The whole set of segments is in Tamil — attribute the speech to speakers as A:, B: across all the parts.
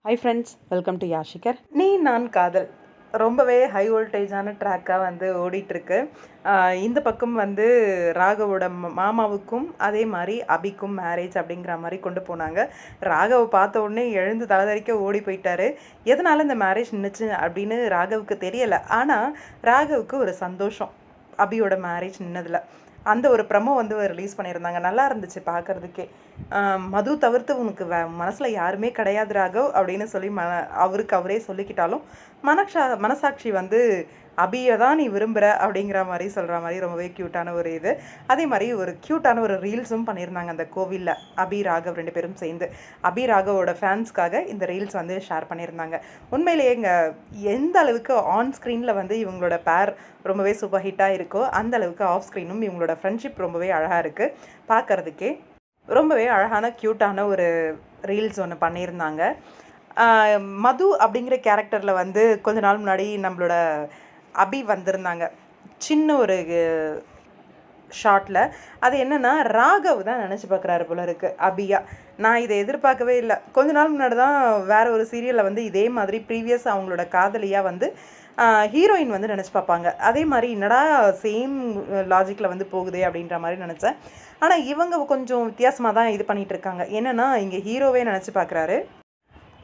A: ஹை ஃப்ரெண்ட்ஸ், வெல்கம் டு யாஷிகர். நீ நான் காதல் ரொம்பவே ஹை வோல்டேஜான ட்ராக்காக வந்து ஓடிட்டுருக்கு. இந்த பக்கம் வந்து ராகவோட மாமாவுக்கும் அதே மாதிரி அபிக்கும் மேரேஜ் அப்படிங்கிற மாதிரி கொண்டு போனாங்க. ராகவை பார்த்த உடனே எழுந்து தலைதறிக்க ஓடி போயிட்டாரு. எதனால் இந்த மேரேஜ் நின்றுச்சு அப்படின்னு ராகவுக்கு தெரியலை. ஆனால் ராகவுக்கு ஒரு சந்தோஷம் அபியோட மேரேஜ் நின்னதில். அந்த ஒரு ப்ரமோ வந்து ரிலீஸ் பண்ணியிருந்தாங்க. நல்லா இருந்துச்சு பார்க்குறதுக்கே. மது தவிர்த்து உனக்கு மனசில் யாருமே கிடையாது ராகவ் அப்படின்னு சொல்லி அவருக்கு அவரே சொல்லிக்கிட்டாலும் மனசாட்சி வந்து அபியை தான் நீ விரும்புகிற அப்படிங்கிற மாதிரி சொல்கிற மாதிரி ரொம்பவே க்யூட்டான ஒரு இது. அதே மாதிரி ஒரு க்யூட்டான ஒரு ரீல்ஸும் பண்ணியிருந்தாங்க அந்த கோவிலில். அபி ராகவ் ரெண்டு பேரும் சேர்ந்து அபி ராகவோட ஃபேன்ஸ்க்காக இந்த ரீல்ஸ் வந்து ஷேர் பண்ணியிருந்தாங்க. உண்மையிலேயே இங்கே எந்த அளவுக்கு ஆன் ஸ்க்ரீனில் வந்து இவங்களோட பேர் ரொம்பவே சூப்பர் ஹிட்டாக இருக்கோ அந்த அளவுக்கு ஆஃப் ஸ்க்ரீனும் இவங்களோட ஃப்ரெண்ட்ஷிப் ரொம்பவே அழகாக இருக்குது. பார்க்குறதுக்கே ரொம்பவே அழகான க்யூட்டான ஒரு ரீல்ஸ் ஒன்று பண்ணியிருந்தாங்க. மது அப்படிங்கிற கேரக்டரில் வந்து கொஞ்ச நாள் முன்னாடி நம்மளோட அபி வந்திருந்தாங்க சின்ன ஒரு ஷார்ட்டில். அது என்னென்னா ராகவ் தான் நினச்சி பார்க்குறாரு போல இருக்குது அபியா. நான் இதை எதிர்பார்க்கவே இல்லை. கொஞ்ச நாள் முன்னாடி தான் வேறு ஒரு சீரியலில் வந்து இதே மாதிரி ப்ரீவியஸ் அவங்களோட காதலியாக வந்து ஹீரோயின் வந்து நினச்சி பார்ப்பாங்க. அதே மாதிரி என்னடா சேம் லாஜிக்கில் வந்து போகுதே அப்படின்ற மாதிரி நினச்சேன். ஆனால் இவங்க கொஞ்சம் வித்தியாசமாக தான் இது பண்ணிகிட்டு இருக்காங்க. என்னென்னா இங்கே ஹீரோவே நினச்சி பார்க்குறாரு.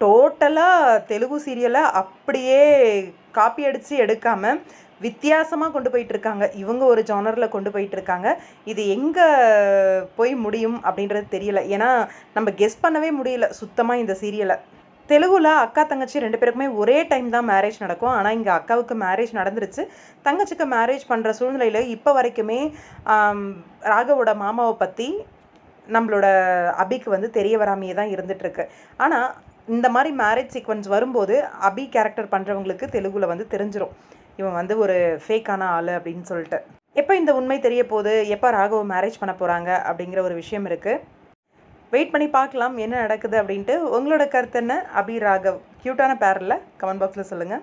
A: டோட்டலாக தெலுங்கு சீரியலை அப்படியே காப்பி அடித்து எடுக்காமல் வித்தியாசமாக கொண்டு போயிட்டுருக்காங்க. இவங்க ஒரு ஜானரில் கொண்டு போயிட்டுருக்காங்க. இது எங்கே போய் முடியும் அப்படின்றது தெரியல. ஏன்னா நம்ம கெஸ் பண்ணவே முடியல சுத்தமாக இந்த சீரியலை. தெலுங்குல அக்கா தங்கச்சி ரெண்டு பேருக்குமே ஒரே டைம் தான் மேரேஜ் நடக்கும். ஆனால் இங்கே அக்காவுக்கு மேரேஜ் நடந்துருச்சு. தங்கச்சிக்கு மேரேஜ் பண்ணுற சூழ்நிலையில் இப்போ வரைக்குமே ராகவோட மாமாவை பற்றி நம்மளோட அபிக்கு வந்து தெரிய வராமையே தான் இருந்துகிட்ருக்கு. ஆனால் இந்த மாதிரி மேரேஜ் சீக்வன்ஸ் வரும்போது அபி கேரக்டர் பண்ணுறவங்களுக்கு தெலுங்குல வந்து தெரிஞ்சிடும் இவன் வந்து ஒரு ஃபேக்கான ஆள் அப்படின்னு சொல்லிட்டு. எப்போ இந்த உண்மை தெரிய போகுது, எப்போ ராகவ் மேரேஜ் பண்ண போகிறாங்க அப்படிங்கிற ஒரு விஷயம் இருக்குது. வெயிட் பண்ணி பார்க்கலாம் என்ன நடக்குது அப்படின்ட்டு. உங்களோட கருத்து என்ன? அபி ராகவ் க்யூட்டான பேரில் கமெண்ட் பாக்ஸில் சொல்லுங்கள்.